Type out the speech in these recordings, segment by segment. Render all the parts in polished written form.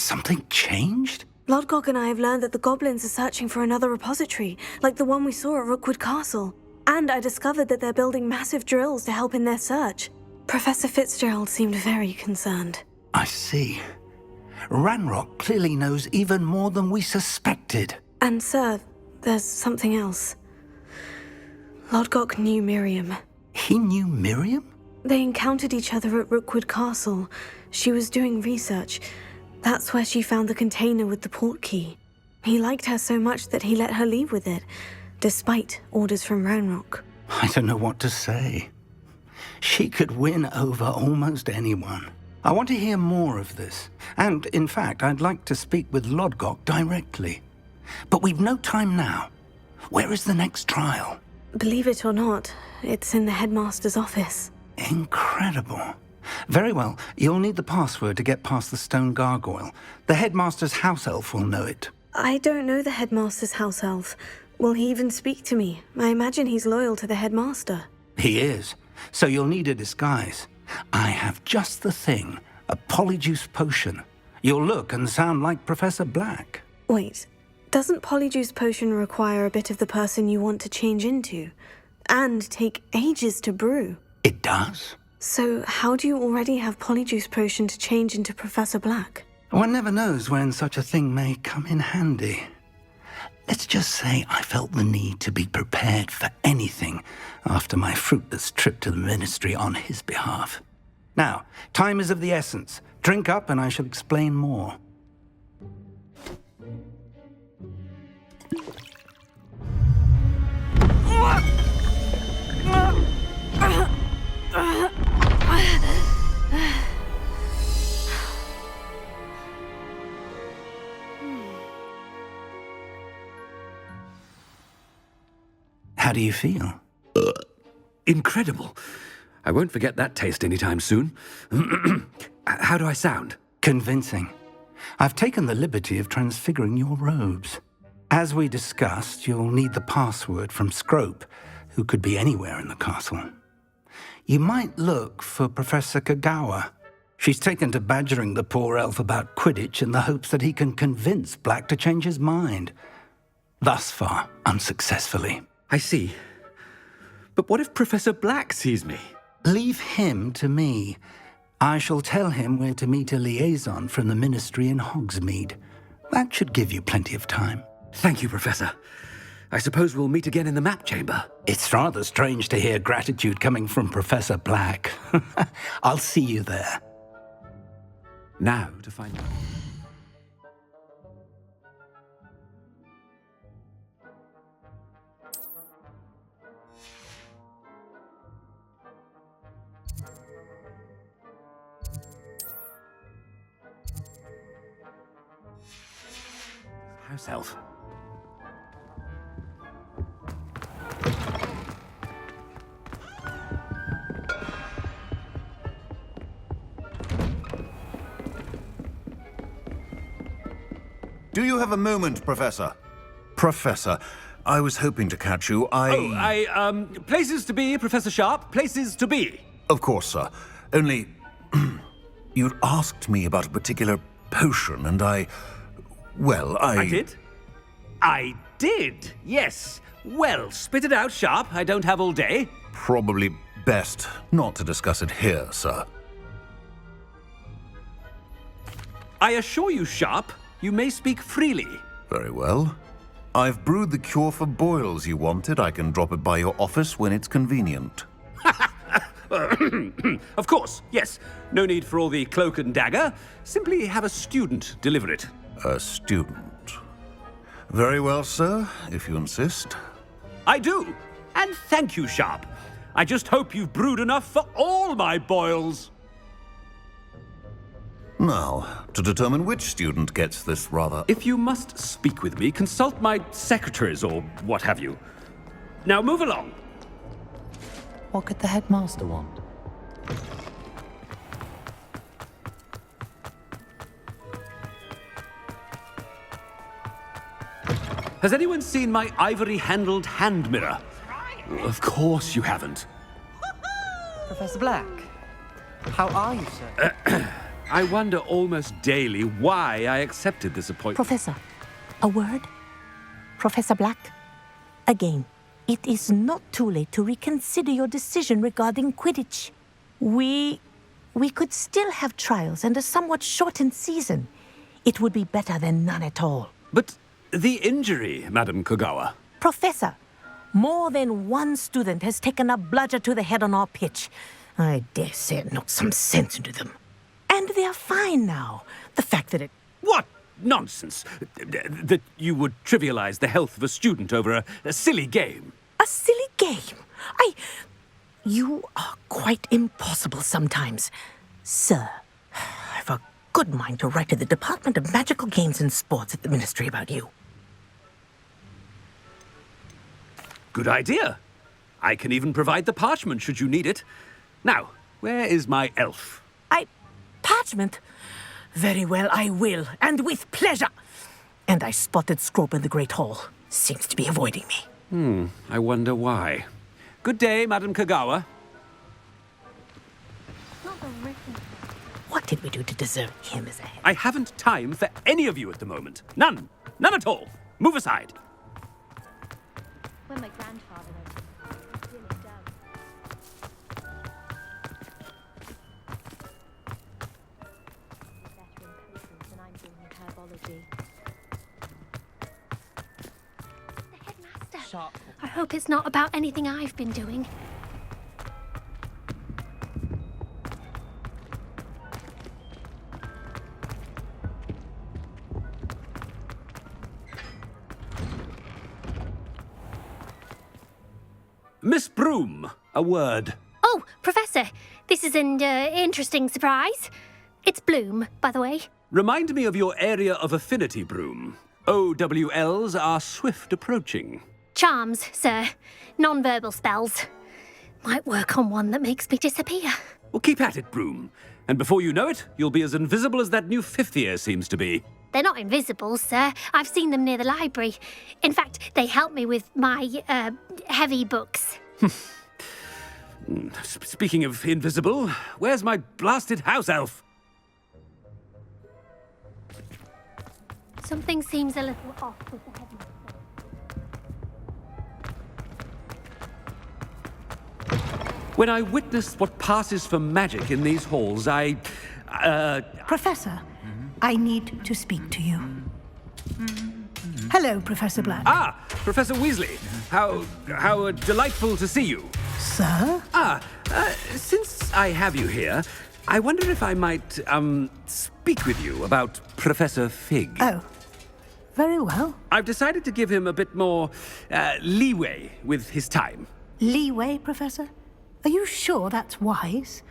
something changed? Lodgok and I have learned that the goblins are searching for another repository, like the one we saw at Rookwood Castle. And I discovered that they're building massive drills to help in their search. Professor Fitzgerald seemed very concerned. I see. Ranrock clearly knows even more than we suspected. And sir, there's something else. Lodgok knew Miriam. He knew Miriam? They encountered each other at Rookwood Castle. She was doing research. That's where she found the container with the port key. He liked her so much that he let her leave with it, despite orders from Ranrock. I don't know what to say. She could win over almost anyone. I want to hear more of this. And, in fact, I'd like to speak with Lodgok directly. But we've no time now. Where is the next trial? Believe it or not, it's in the headmaster's office. Incredible. Very well. You'll need the password to get past the stone gargoyle. The headmaster's house elf will know it. I don't know the headmaster's house elf. Will he even speak to me? I imagine he's loyal to the headmaster. He is. So you'll need a disguise. I have just the thing. A Polyjuice potion. You'll look and sound like Professor Black. Wait, doesn't Polyjuice potion require a bit of the person you want to change into? And take ages to brew? It does. So how do you already have Polyjuice potion to change into Professor Black? One never knows when such a thing may come in handy. Let's just say I felt the need to be prepared for anything after my fruitless trip to the ministry on his behalf. Now, time is of the essence. Drink up and I shall explain more. How do you feel? Incredible. I won't forget that taste anytime soon. How do I sound? Convincing. I've taken the liberty of transfiguring your robes. As we discussed, you'll need the password from Scrope, who could be anywhere in the castle. You might look for Professor Kagawa. She's taken to badgering the poor elf about Quidditch in the hopes that he can convince Black to change his mind. Thus far, unsuccessfully. I see. But what if Professor Black sees me? Leave him to me. I shall tell him where to meet a liaison from the ministry in Hogsmeade. That should give you plenty of time. Thank you, Professor. I suppose we'll meet again in the map chamber. It's rather strange to hear gratitude coming from Professor Black. I'll see you there. Now to find out. House elf. Do you have a moment, Professor? Professor, I was hoping to catch you. Places to be, Professor Sharp. Places to be. Of course, sir. Only, you'd asked me about a particular potion, and I did? I did, yes. Well, spit it out, Sharp. I don't have all day. Probably best not to discuss it here, sir. I assure you, Sharp, you may speak freely. Very well. I've brewed the cure for boils you wanted. I can drop it by your office when it's convenient. Of course, yes. No need for all the cloak and dagger. Simply have a student deliver it. A student. Very well, sir, if you insist. I do. And thank you, Sharp. I just hope you've brewed enough for all my boils. Now, to determine which student gets this rather... If you must speak with me, consult my secretaries or what have you. Now move along. What could the headmaster want? Has anyone seen my ivory-handled hand mirror? Of course you haven't. Professor Black, how are you, sir? I wonder almost daily why I accepted this appointment. Professor, a word? Professor Black? Again, it is not too late to reconsider your decision regarding Quidditch. We could still have trials and a somewhat shortened season. It would be better than none at all. But the injury, Madam Kogawa. Professor, more than one student has taken a bludger to the head on our pitch. I dare say it knocked some sense into them. And they are fine now. The fact that it... What nonsense! That you would trivialize the health of a student over a silly game. A silly game? You are quite impossible sometimes. Sir, I've a good mind to write to the Department of Magical Games and Sports at the Ministry about you. Good idea. I can even provide the parchment should you need it. Now, where is my elf? Parchment? Very well, I will, and with pleasure. And I spotted Scrope in the Great Hall. Seems to be avoiding me. I wonder why. Good day, Madam Kogawa. What did we do to deserve him as a head? I haven't time for any of you at the moment. None. None at all. Move aside. When my grandfather went, it really does. Better in potions than I'm doing in herbology. The headmaster. I hope it's not about anything I've been doing. Miss Broom, a word. Oh, Professor, this is an interesting surprise. It's Bloom, by the way. Remind me of your area of affinity, Broom. OWLs are swift approaching. Charms, sir. Non-verbal spells. Might work on one that makes me disappear. Well, keep at it, Broom. And before you know it, you'll be as invisible as that new fifth year seems to be. They're not invisible, sir. I've seen them near the library. In fact, they help me with my, heavy books. Speaking of invisible, where's my blasted house elf? Something seems a little off with the headmaster. When I witness what passes for magic in these halls, Professor, I need to speak to you. Hello, Professor Black. Ah, Professor Weasley. How delightful to see you. Sir? Since I have you here, I wonder if I might, speak with you about Professor Fig. Oh, very well. I've decided to give him a bit more, leeway with his time. Leeway, Professor? Are you sure that's wise?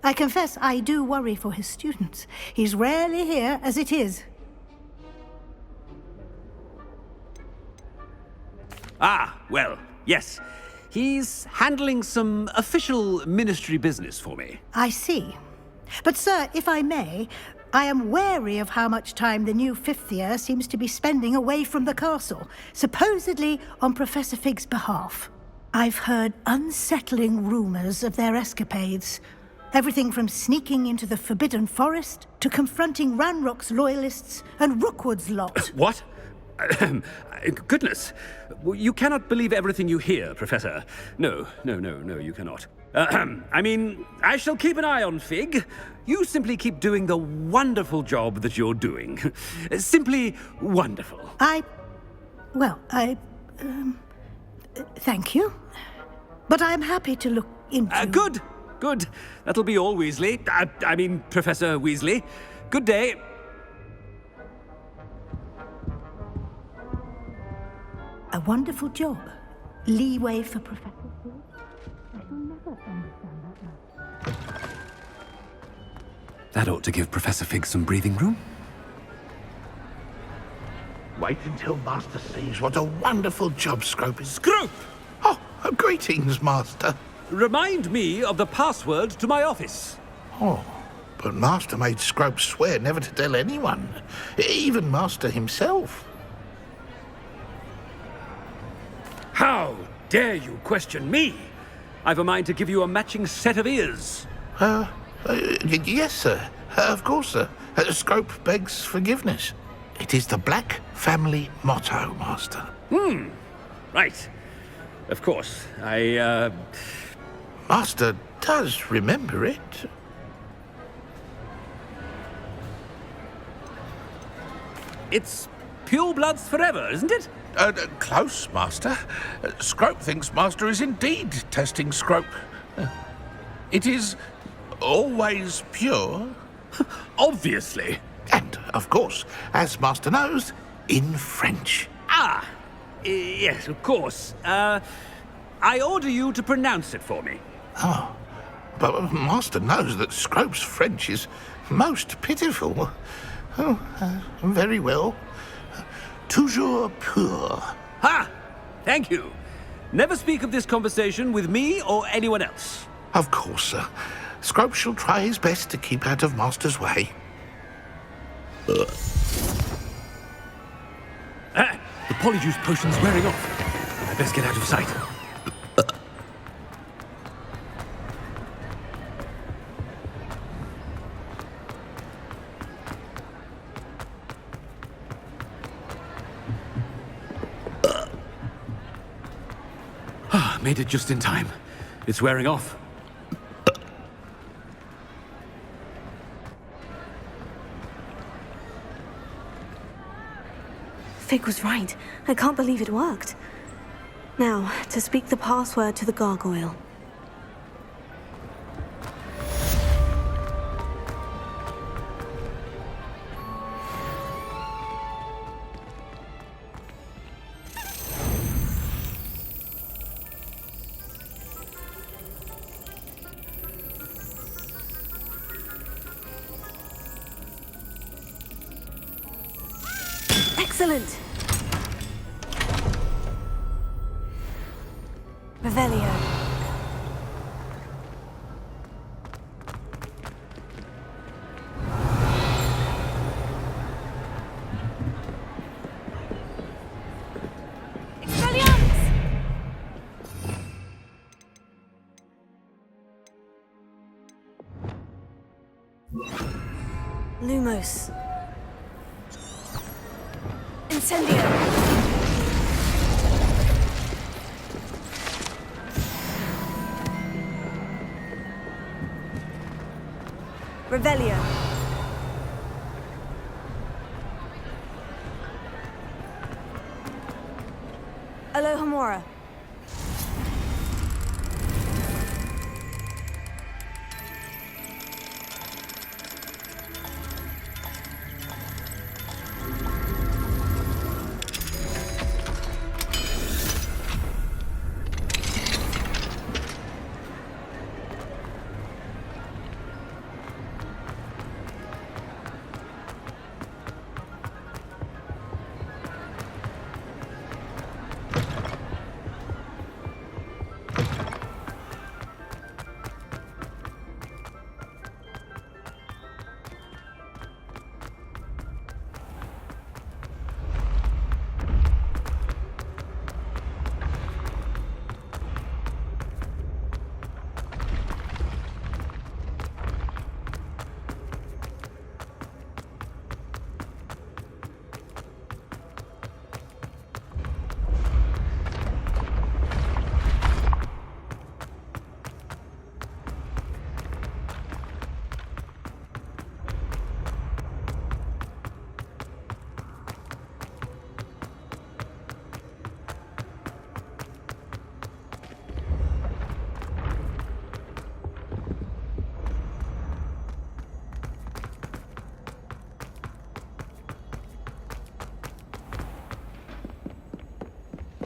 I confess I do worry for his students. He's rarely here as it is. Well, yes. He's handling some official ministry business for me. I see. But, sir, if I may, I am wary of how much time the new fifth year seems to be spending away from the castle, supposedly on Professor Fig's behalf. I've heard unsettling rumors of their escapades. Everything from sneaking into the Forbidden Forest to confronting Ranrock's loyalists and Rookwood's lot. What? Goodness. You cannot believe everything you hear, Professor. No, you cannot. I mean, I shall keep an eye on Fig. You simply keep doing the wonderful job that you're doing. Simply wonderful. Thank you. But I'm happy to look into... Good. That'll be all, Weasley. I mean, Professor Weasley. Good day. A wonderful job. Leeway for Professor Fig. I shall never understand that much. That ought to give Professor Fig some breathing room. Wait until Master sees what a wonderful job Scrope is. Scrope! Oh, greetings, Master. Remind me of the password to my office. Oh, but Master made Scrope swear never to tell anyone, even Master himself. How dare you question me? I've a mind to give you a matching set of ears. Yes, sir. Of course, sir. Scrope begs forgiveness. It is the Black family motto, Master. Right. Of course. Master does remember it. It's pure bloods forever, isn't it? Close, Master. Scrope thinks Master is indeed testing Scrope. It is always pure. Obviously. And, of course, as Master knows, in French. Yes, of course. I order you to pronounce it for me. But Master knows that Scrope's French is most pitiful. Very well. Toujours pur. Ha! Thank you. Never speak of this conversation with me or anyone else. Of course, sir. Scrope shall try his best to keep out of Master's way. The Polyjuice potion's wearing off. I best get out of sight. Made it just in time. It's wearing off. Fig was right. I can't believe it worked. Now, to speak the password to the gargoyle. Excellent! Revelio. Expelliarmus! Lumos. Incendio! Revelio. Alohomora.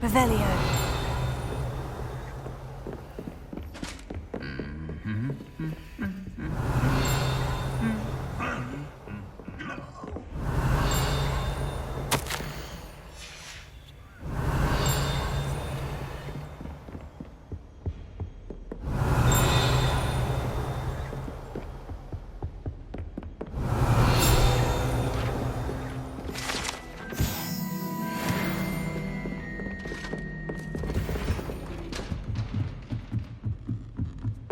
Revelio.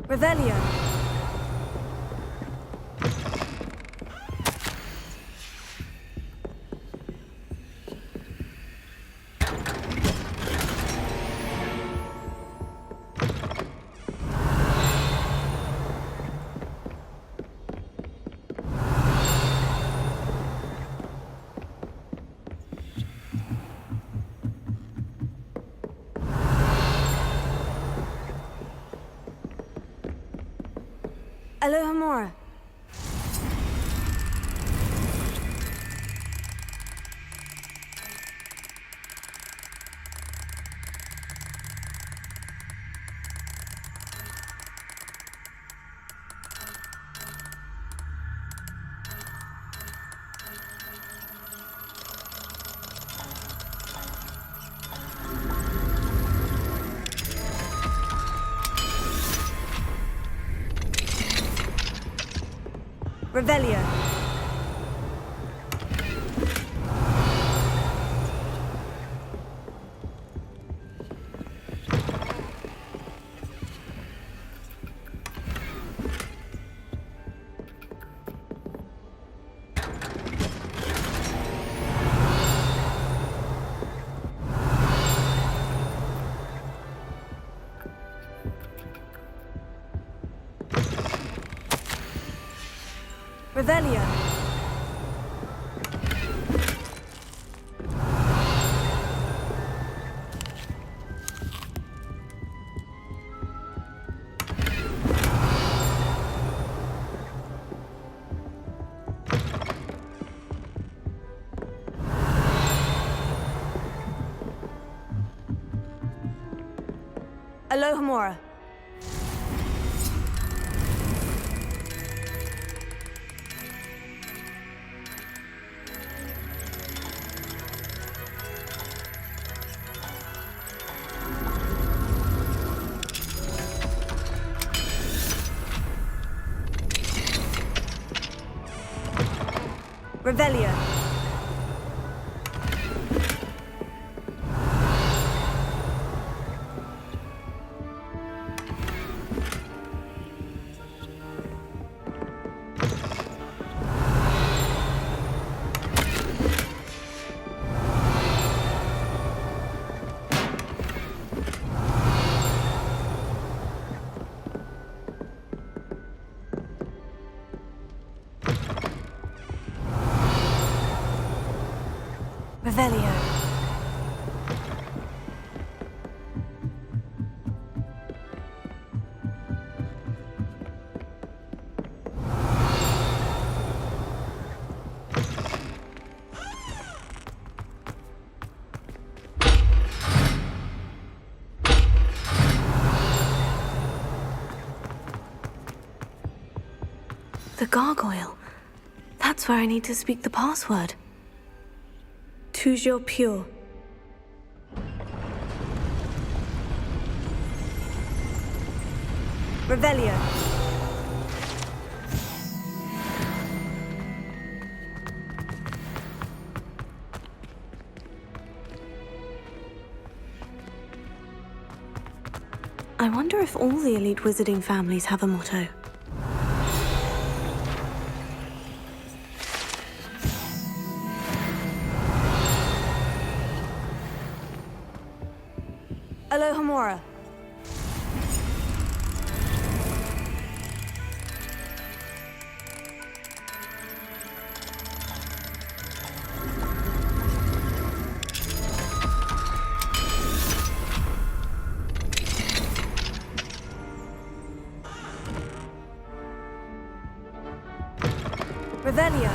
Revelio. Alohomora. Revelio. Revelio. Alohomora. Revelio. Revelio. The gargoyle. That's where I need to speak the password. Toujours pure. Revelio. I wonder if all the elite wizarding families have a motto. Alohomora. Revelio.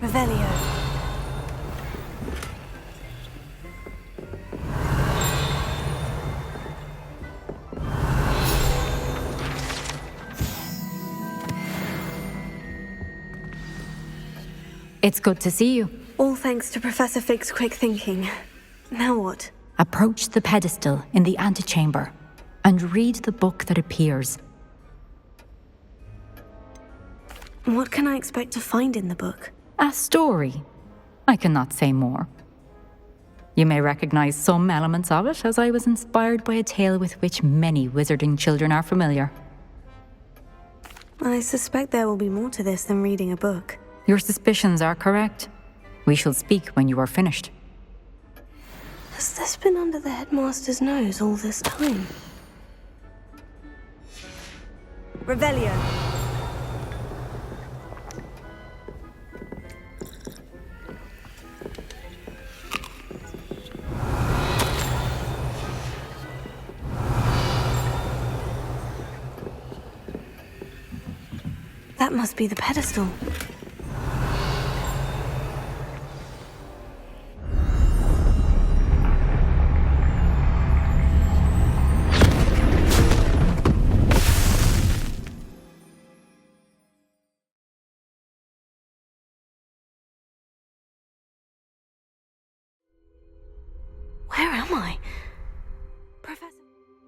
Revelio. It's good to see you. All thanks to Professor Fig's quick thinking. Now what? Approach the pedestal in the antechamber and read the book that appears. What can I expect to find in the book? A story. I cannot say more. You may recognize some elements of it, as I was inspired by a tale with which many wizarding children are familiar. I suspect there will be more to this than reading a book. Your suspicions are correct. We shall speak when you are finished. Has this been under the headmaster's nose all this time? Revelio. That must be the pedestal. Where am I? Professor.